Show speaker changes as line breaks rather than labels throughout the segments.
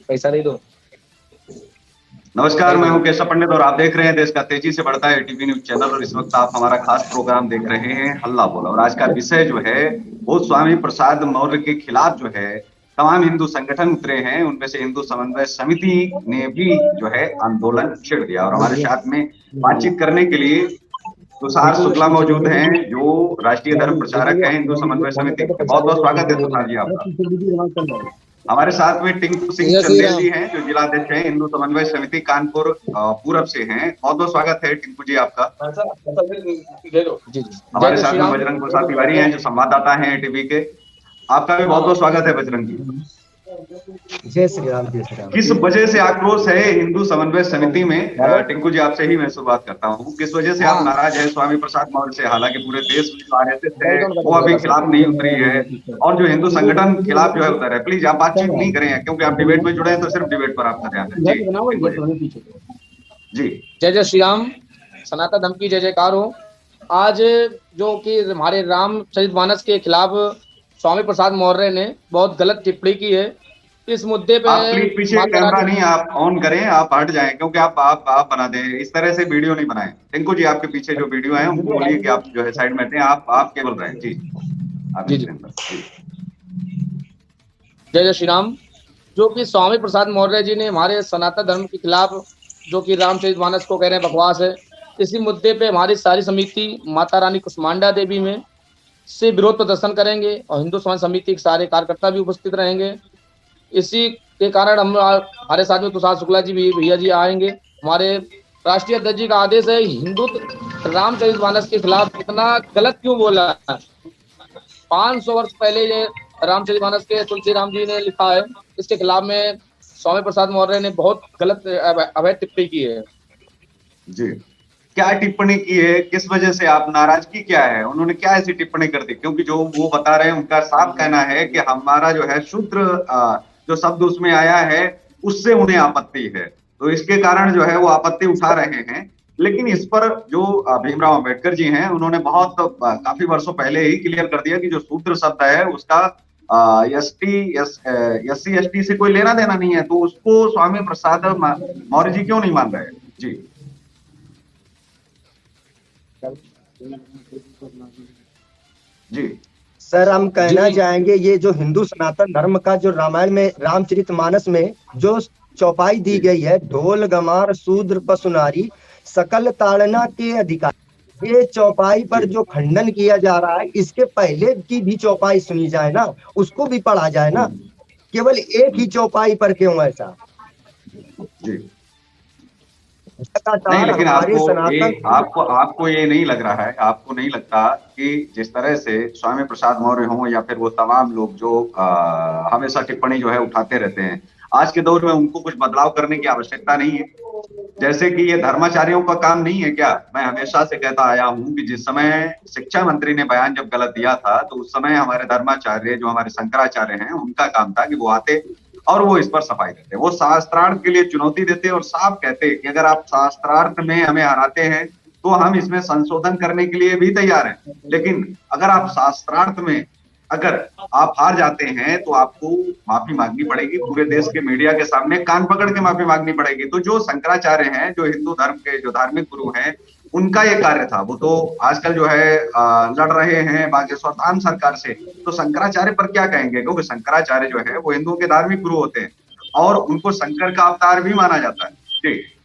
पैसा दे दो।
नमस्कार, मैं हूं केशव पंडित और आप देख रहे हैं देश का तेजी से बढ़ता है टीवी न्यूज चैनल। और इस वक्त आप हमारा खास प्रोग्राम देख रहे हैं हल्ला बोला। और आज का विषय जो है वो स्वामी प्रसाद मौर्य के खिलाफ जो है तमाम हिंदू संगठन उतरे हैं। उनमें से हिंदू समन्वय समिति ने भी जो है आंदोलन छेड़ दिया। और हमारे साथ में बातचीत करने के लिए तुषार शुक्ला मौजूद हैं, जो राष्ट्रीय धर्म प्रचारक हैं हिंदू समन्वय समिति के। बहुत बहुत स्वागत है तुषार जी आपका। हमारे साथ में टिंकू सिंह
जय श्री
चंदेल
राम।
जी हैं, जो जिलाध्यक्ष हैं हिंदू समन्वय समिति कानपुर पूरब से हैं। बहुत बहुत स्वागत है टिंकू जी आपका।
जी जी।
हमारे
जय
साथ
श्री
में
राम।
बजरंग प्रसाद तिवारी हैं, जो संवाददाता हैं टीवी के। आपका भी बहुत बहुत स्वागत है बजरंग जी।
जय श्री राम, जय श्री राम।
किस वजह से आक्रोश है हिंदू समन्वय समिति में? टिंकू जी आपसे ही मैं शुरुआत करता हूँ। किस वजह से आप नाराज है स्वामी प्रसाद मौर्य से? हालांकि पूरे देश में जो आरएसएस है वो अभी खिलाफ नहीं उतरी है और जो हिंदू संगठन खिलाफ जो है उतर है। प्लीज आप बातचीत नहीं करें, क्योंकि आप डिबेट में जुड़े हैं तो सिर्फ डिबेट पर आपका ध्यान है। जी टिंकू जी।
जय जय श्री राम। सनातन धर्म की जय जयकार हो। आज जो कि हमारे रामचरितमानस के खिलाफ स्वामी प्रसाद मौर्य ने बहुत गलत टिप्पणी की है। इस मुद्दे पे
आप प्लीज पीछे कैमरा नहीं आप ऑन करें, आप हट जाएं, क्योंकि आप बना दें। इस तरह से वीडियो नहीं बनाएं। टिंकू जी आपके पीछे जो वीडियो है उनको बोलिए कि आप जो है साइड में हटें। आप केवल रहें। जी आप
जी। जय जय श्री राम। जो कि स्वामी प्रसाद मौर्य जी ने हमारे सनातन धर्म के खिलाफ, जो कि रामचरितमानस को कह रहे हैं बकवास है, इसी मुद्दे पे हमारी सारी समिति माता रानी कुष्मांडा देवी में से विरोध प्रदर्शन करेंगे और हिंदू समाज समिति के सारे कार्यकर्ता भी उपस्थित रहेंगे। इसी के कारण हम हमारे साथ में तुषार शुक्ला जी भी, भैया जी आएंगे। हमारे राष्ट्रीय अध्यक्ष जी का आदेश है हिंदू रामचरितमानस के खिलाफ इतना गलत क्यों बोला। 500 वर्ष पहले ये रामचरितमानस के तुलसी राम जी ने लिखा है, इसके खिलाफ में स्वामी प्रसाद मौर्य ने बहुत गलत अवैध टिप्पणी की है।
जी, क्या टिप्पणी की है? किस वजह से आप नाराजगी क्या है? उन्होंने क्या ऐसी टिप्पणी कर दी? क्योंकि जो वो बता रहे हैं उनका साफ कहना है कि हमारा जो है शूद्र जो शब्द उसमें आया है उससे उन्हें आपत्ति है, तो इसके कारण जो है वो आपत्ति उठा रहे हैं। लेकिन इस पर जो भीमराव अंबेडकर जी हैं उन्होंने बहुत काफी वर्षों पहले ही क्लियर कर दिया कि जो शूद्र शब्द है उसका एससी एसटी से कोई लेना देना नहीं है। तो उसको स्वामी प्रसाद मौर्य जी क्यों नहीं मान रहे? जी जी
सर, हम कहना चाहेंगे ये जो हिंदू सनातन धर्म का जो रामायण में रामचरितमानस में जो चौपाई दी गई है, ढोल गमार शूद्र पशु नारी सकल ताड़ना के अधिकार, ये चौपाई पर जो खंडन किया जा रहा है, इसके पहले की भी चौपाई सुनी जाए ना, उसको भी पढ़ा जाए ना। केवल एक ही चौपाई पर क्यों ऐसा?
जी नहीं, लेकिन आपको ये नहीं लग रहा है, आपको नहीं लगता कि जिस तरह से स्वामी प्रसाद मौर्य हों या फिर वो तमाम लोग जो हमेशा टिप्पणी जो है उठाते रहते हैं, आज के दौर में उनको कुछ बदलाव करने की आवश्यकता नहीं है? जैसे कि ये धर्माचार्यों का काम नहीं है क्या? मैं हमेशा से कहता आया हूं कि जिस समय शिक्षा मंत्री ने बयान जब गलत दिया था तो उस समय हमारे धर्माचार्य जो हमारे शंकराचार्य हैं उनका काम था कि वो आते और वो इस पर सफाई देते, वो शास्त्रार्थ के लिए चुनौती देते और साफ कहते कि अगर आप शास्त्रार्थ में हमें हराते हैं तो हम इसमें संशोधन करने के लिए भी तैयार हैं। लेकिन अगर आप शास्त्रार्थ में अगर आप हार जाते हैं तो आपको माफी मांगनी पड़ेगी, पूरे देश के मीडिया के सामने कान पकड़ के माफी मांगनी पड़ेगी। तो जो शंकराचार्य हैं, जो हिंदू धर्म के जो धार्मिक गुरु हैं, उनका ये कार्य था। वो तो आजकल जो है लड़ रहे हैं बागेश्वर धाम सरकार से, तो शंकराचार्य पर क्या कहेंगे? क्योंकि शंकराचार्य जो है वो हिंदुओं के धार्मिक गुरु होते हैं और उनको शंकर का अवतार भी माना जाता है। जी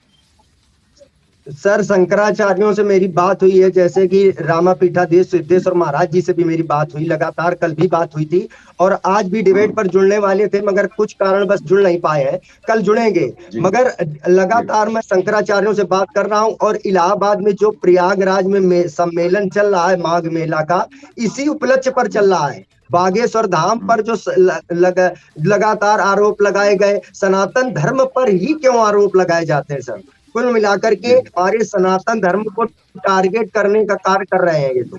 सर, शंकराचार्यों से मेरी बात हुई है, जैसे कि रामापीठाधीश सिद्धेश्वर महाराज जी से भी मेरी बात हुई, लगातार कल भी बात हुई थी और आज भी डिबेट पर जुड़ने वाले थे, मगर कुछ कारण बस जुड़ नहीं पाए हैं। कल जुड़ेंगे, मगर लगातार मैं शंकराचार्यों से बात कर रहा हूं। और इलाहाबाद में जो प्रयागराज में सम्मेलन चल रहा है माघ मेला का, इसी उपलक्ष्य पर चल रहा है। बागेश्वर धाम पर जो लगातार आरोप लगाए गए, सनातन धर्म पर ही क्यों आरोप लगाए जाते हैं सर? कुल मिलाकर के हमारे सनातन धर्म को टारगेट करने का कार्य कर रहे हैं ये तो।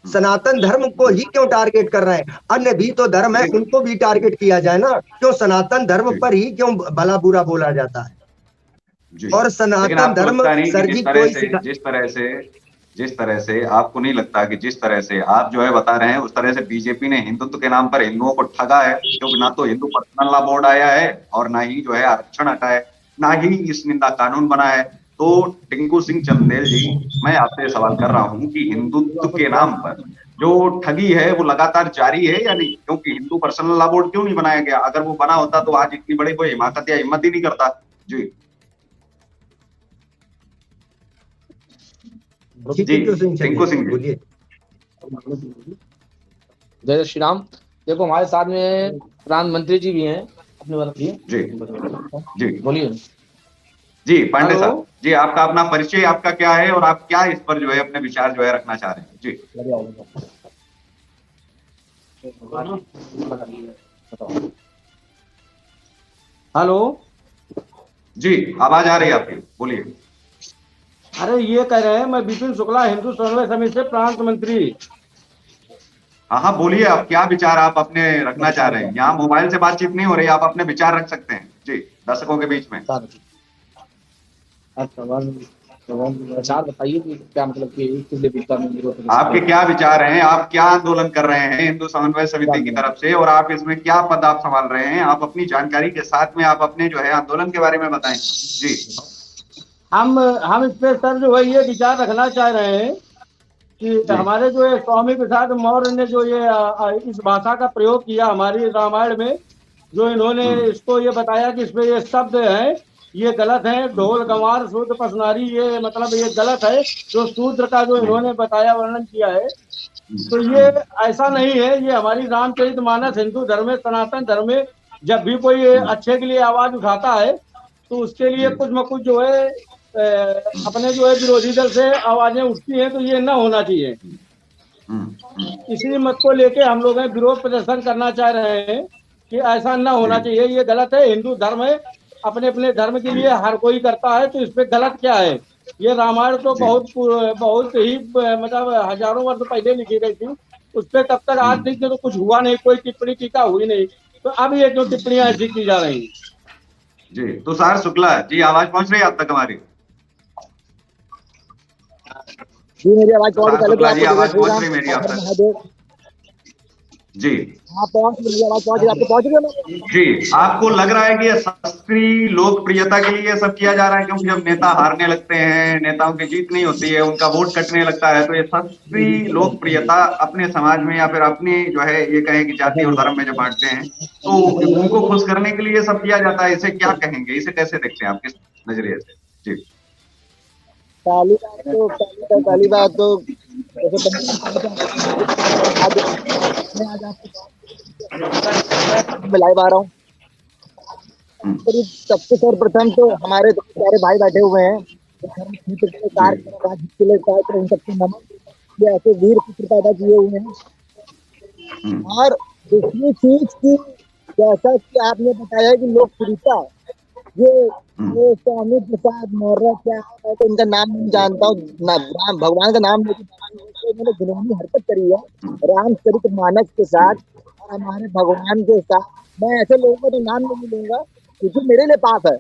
सनातन धर्म को ही क्यों टारगेट कर रहे हैं? अन्य भी तो धर्म है, उनको भी टारगेट किया जाए ना। क्यों सनातन धर्म पर ही क्यों भला बुरा बोला जाता है? और सनातन धर्म सर जी कोई
जिस तरह से आपको नहीं लगता कि जिस तरह से आप जो है बता रहे हैं उस तरह से बीजेपी ने हिंदुत्व के नाम पर हिंदुओं को ठगा है, क्योंकि ना तो हिंदू पर्सनल लॉ बोर्ड आया है और ना ही जो है आरक्षण हटा है, ना ही इस निंदा कानून बना है। तो टिंकू सिंह चंदेल जी, मैं आपसे सवाल कर रहा हूं कि हिंदुत्व के नाम पर जो ठगी है वो लगातार जारी है या नहीं? क्योंकि हिंदू पर्सनल लॉ बोर्ड क्यों नहीं बनाया गया? अगर वो बना होता तो आज इतनी बड़ी कोई हिमाकत या हिम्मत ही नहीं करता। जी जी
टिंकू सिंह
टिंकू सिंह जी,
बोलिए।
जय श्री राम। देखो हमारे साथ में प्रधानमंत्री जी भी हैं अपने वर्ग की।
जी जी
बोलिए।
जी पांडे
हेलो।
साहब जी, आपका अपना परिचय आपका क्या है और आप क्या इस पर जो है अपने विचार जो है रखना चाह रहे हैं? जी
हेलो।
जी आवाज आ रही है आपकी, बोलिए।
अरे ये कह रहे हैं, मैं विपिन शुक्ला, हिंदू समन्वय समिति से प्रांत मंत्री।
हाँ हाँ बोलिए, आप क्या विचार आप अपने रखना चाह रहे हैं? यहाँ मोबाइल से बातचीत नहीं हो रही, आप अपने विचार रख सकते हैं जी दर्शकों के बीच में।
विचार बताइए कि क्या मतलब कि
आपके क्या विचार हैं, आप क्या आंदोलन कर रहे हैं हिंदू समन्वय समिति की तरफ से, और आप इसमें क्या पद आप संभाल रहे हैं? आप अपनी जानकारी के साथ में आप अपने जो है आंदोलन के बारे में बताएं। जी
हम इस पे सर जो है ये विचार रखना चाह रहे हैं कि
जी
हमारे जो है स्वामी प्रसाद मौर्य ने जो ये इस भाषा का प्रयोग किया हमारी रामायण में, जो इन्होंने इसको ये बताया कि इसमें ये शब्द है ये गलत है, ढोल गंवार शूद्र पसनारी, ये मतलब ये गलत है। जो शूद्र का जो इन्होंने बताया वर्णन किया है, तो ये ऐसा नहीं है। ये हमारी रामचरितमानस हिंदू धर्म में, सनातन धर्म में जब भी कोई अच्छे के लिए आवाज उठाता है तो उसके लिए कुछ न कुछ जो है अपने जो है विरोधी दल से आवाजें उठती हैं, तो ये ना होना चाहिए। इसी मत को लेके हम लोग विरोध प्रदर्शन करना चाह रहे हैं कि ऐसा ना होना चाहिए, ये गलत है। हिंदू धर्म है, अपने अपने धर्म के लिए हर कोई करता है, तो इस पे गलत क्या है? ये रामायण तो बहुत ही मतलब हजारों वर्ष पहले लिखी गई थी, उस पर तब तक आज तक तो कुछ हुआ नहीं, कोई टिप्पणी टीका हुई नहीं, तो अब ये जो टिप्पणियां ऐसी की जा रही हैं।
जी तुषार शुक्ला जी, आवाज पहुंच रही है आप तक हमारी?
जी मेरी आवाज पहुंच रही? पहले तो
जी
आपको
आवाज पहुंच रही
जय
मेरी
श्री
आप
राम
तक?
महादेव।
जी
हाँ पहुंच रही, आवाज पहुंच रही, आपको पहुंच रही है ना?
जी, आपको लग रहा है कि ये सस्ती लोकप्रियता के लिए सब किया जा रहा है? क्योंकि जब नेता हारने लगते हैं, नेताओं की जीत नहीं होती है, उनका वोट कटने लगता है, तो ये सस्ती लोकप्रियता अपने समाज में या फिर अपनी जो है ये कहें कि जाति और धर्म में जब बांटते हैं तो उनको खुश करने के लिए सब किया जाता है। इसे क्या कहेंगे, इसे कैसे देखते हैं आप, किस नजरिए से? जी
पहली बात तो जैसे मैं आज आपको लाइव आ रहा हूँ। सबसे सर्वप्रथम तो हमारे सारे भाई बैठे हुए हैं, कार्य उन सबको नमन। ये ऐसे वीर पुत्र पैदा किए हुए हैं। और दूसरी चीज की, जैसा कि आपने बताया कि लोकप्रियता, ये स्वामी प्रसाद मौर्य क्या है, मैं तो इनका नाम नहीं जानता हूँ, राम भगवान का नाम लेके इन्होंने घिनौनी हरकत करी है रामचरितमानस के साथ और हमारे भगवान के साथ। मैं ऐसे लोगों का तो नाम नहीं लूंगा क्योंकि मेरे लिए पाप है।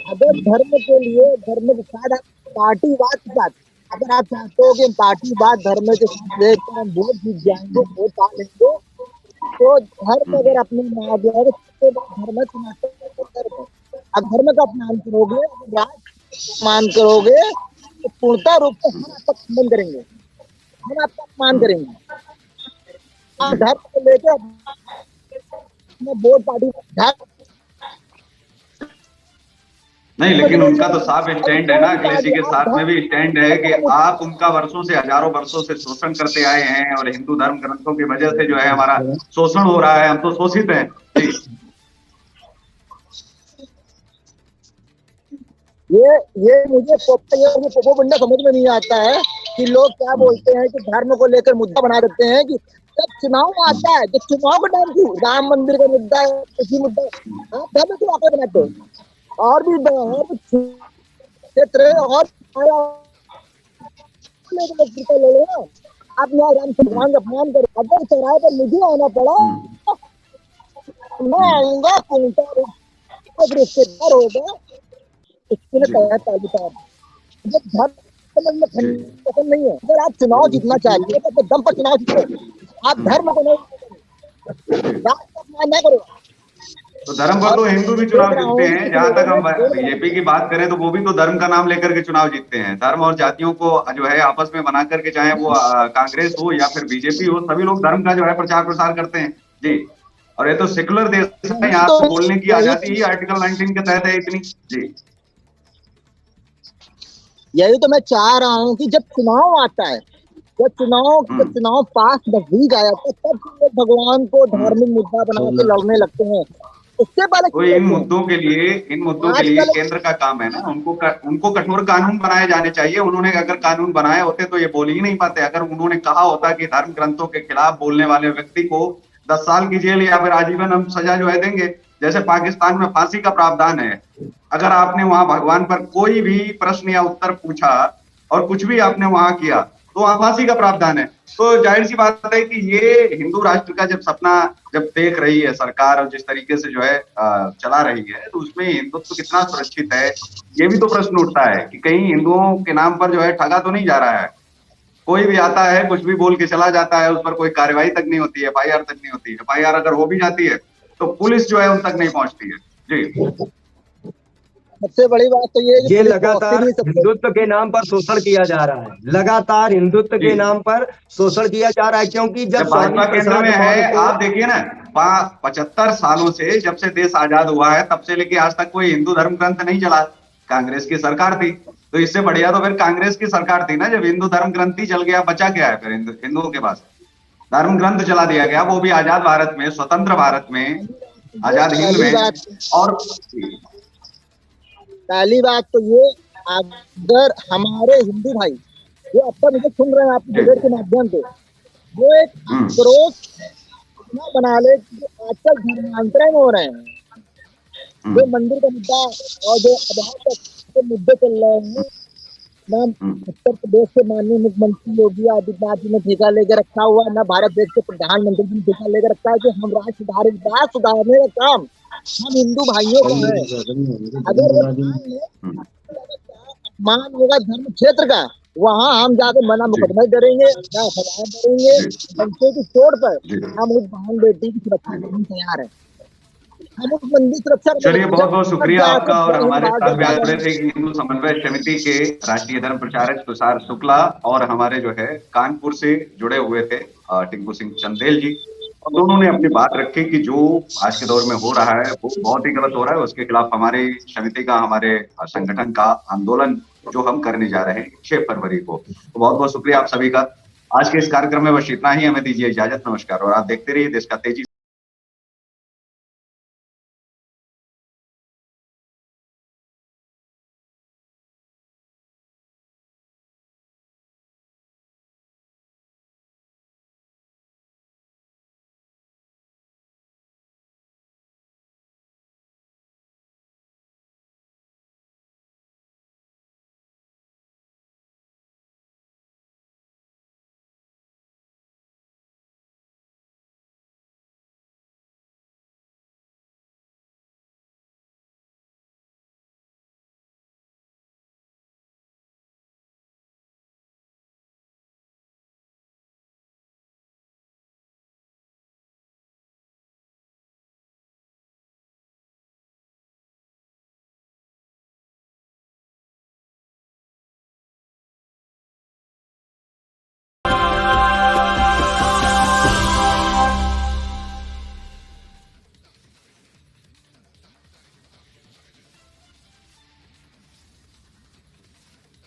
अगर धर्म के लिए, धर्म के साथ पार्टीवाद के साथ अगर आप चाहते हो कि पार्टीवाद धर्म के साथ लेकर हम वोट जीत जाएंगे, वोट पा लेंगे, तो धर्म अगर अपने में आ गया तो धर्म समाप्त। अब धर्म का अपमान करोगे, राज मान करोगे, तो पूर्णतः रूप से हम आपका खंडन करेंगे, हम आपका अपमान करेंगे। आप धर्म को लेकर वोट पार्टी
नहीं, लेकिन उनका तो साफ स्टैंड है ना, अखिलेश जी के साथ में भी स्टैंड है कि आप उनका वर्षों से, हजारों वर्षों से शोषण करते आए हैं और हिंदू धर्म ग्रंथों की वजह से जो है हमारा शोषण हो रहा है, हम तो शोषित हैं। जी
ये मुझे पोपोबंडा समझ में नहीं आता है कि लोग क्या बोलते हैं कि धर्म को लेकर मुद्दा बना देते हैं कि जब चुनाव आता है, जब चुनाव का टाइम क्यों राम मंदिर का मुद्दा है, किसी मुद्दा आप धर्म क्यों आकर बनाते हैं? और भी क्षेत्र और ले लो, आप यहाँ राम भगवान का अपमान करो। अगर चौराहे पर मुझे आना पड़ा, मैं आऊंगा, रिश्तेदार होगा, इसके लिए तैयार तालिका। जब धर्म समझ में पसंद नहीं है। अगर आप चुनाव जीतना चाहते हैं तो दम पर चुनाव जीते, आप धर्म को नहीं ना करो।
तो धर्म पर तो हिंदू भी चुनाव जीतते हैं। जहां तक हम बीजेपी की बात करें तो वो भी तो धर्म का नाम लेकर के चुनाव जीतते हैं। धर्म और जातियों को जो है आपस में बना करके, चाहे वो कांग्रेस हो या फिर बीजेपी हो, सभी लोग धर्म का जो है प्रचार प्रसार करते हैं जी। और ये तो सेकुलर देश है, यहाँ तो बोलने की आजादी ही आर्टिकल 19 के तहत है इतनी जी।
यही तो मैं चाह रहा हूँ कि जब चुनाव आता है, जब चुनाव पास नजदीक आया तो तब लोग भगवान को धार्मिक मुद्दा बना के लड़ने लगते हैं। उससे पहले
तो इन मुद्दों के लिए केंद्र का काम है ना, उनको कठोर कानून बनाए जाने चाहिए। उन्होंने अगर कानून बनाए होते तो ये बोल ही नहीं पाते। अगर उन्होंने कहा होता कि धर्म ग्रंथों के खिलाफ बोलने वाले व्यक्ति को 10 साल की जेल या फिर आजीवन हम सजा जो है देंगे, जैसे पाकिस्तान में फांसी का प्रावधान है। अगर आपने वहां भगवान पर कोई भी प्रश्न या उत्तर पूछा और कुछ भी आपने वहां किया तो वहां फांसी का प्रावधान है। तो जाहिर सी बात है कि ये हिंदू राष्ट्र का जब सपना जब देख रही है सरकार और जिस तरीके से जो है चला रही है, तो उसमें हिंदुत्व कितना सुरक्षित है, ये भी तो प्रश्न उठता है कि कहीं हिंदुओं के नाम पर जो है ठगा तो नहीं जा रहा है। कोई भी आता है कुछ भी बोल के चला जाता है, उस पर कोई कार्रवाई तक नहीं होती है, FIR तक नहीं होती है। FIR अगर हो भी जाती है तो पुलिस जो है उन तक नहीं पहुंचती है जी।
सबसे बड़ी बात तो
ये लगातार हिंदुत्व के नाम पर शोषण किया जा रहा है, लगातार हिंदुत्व के नाम पर शोषण किया जा रहा है। क्योंकि जब
भाजपा केंद्र में है, आप देखिए ना 75 सालों से, जब से देश आजाद हुआ है तब से लेके आज तक कोई हिंदू धर्म ग्रंथ नहीं चला। कांग्रेस की सरकार थी, तो इससे बढ़िया तो फिर कांग्रेस की सरकार थी ना, जब हिंदू धर्म ग्रंथ ही चल गया। बचा क्या है फिर हिंदुओं के पास? धर्म ग्रंथ चला दिया गया, वो भी आजाद भारत में, स्वतंत्र भारत में, आजाद हिंद में। और
पहली बात तो ये, अगर हमारे हिंदू भाई जो अब तक मुझे सुन रहे हैं आपके डिबेट के माध्यम से, वो एक क्रोध बना ले जो आजकल धर्मांतरण हो रहे हैं, जो मंदिर का मुद्दा और जो आधार के मुद्दे चल रहे हैं ना, उत्तर प्रदेश के माननीय मुख्यमंत्री योगी आदित्यनाथ जी ने ठेका लेकर रखा हुआ, ना भारत देश के प्रधानमंत्री जी ने ठेका लेकर रखा है कि हम राष्ट्र सुधारने का काम हम हिंदू भाइयों का है। अगर मान होगा धर्म क्षेत्र का, वहाँ हम जाकर मना मुकदमा करेंगे, ना सजाएं करेंगे, बच्चे की चोट पर हम उस बहन बेटी की सुरक्षा करने तैयार है। हम उस मंदिर सुरक्षा।
चलिए, बहुत बहुत शुक्रिया आपका। और हमारे साथ भी जुड़े थे हिंदू समन्वय समिति के राष्ट्रीय धर्म प्रचारक तुषार शुक्ला और हमारे जो है कानपुर से जुड़े हुए थे टिंकू सिंह चंदेल जी। और दोनों ने अपनी बात रखी कि जो आज के दौर में हो रहा है वो बहुत ही गलत हो रहा है। उसके खिलाफ हमारी समिति का, हमारे संगठन का आंदोलन जो हम करने जा रहे हैं 6 फरवरी को। तो बहुत बहुत शुक्रिया आप सभी का। आज के इस कार्यक्रम में बस इतना ही। हमें दीजिए इजाजत। नमस्कार। और आप देखते रहिए देश का तेजी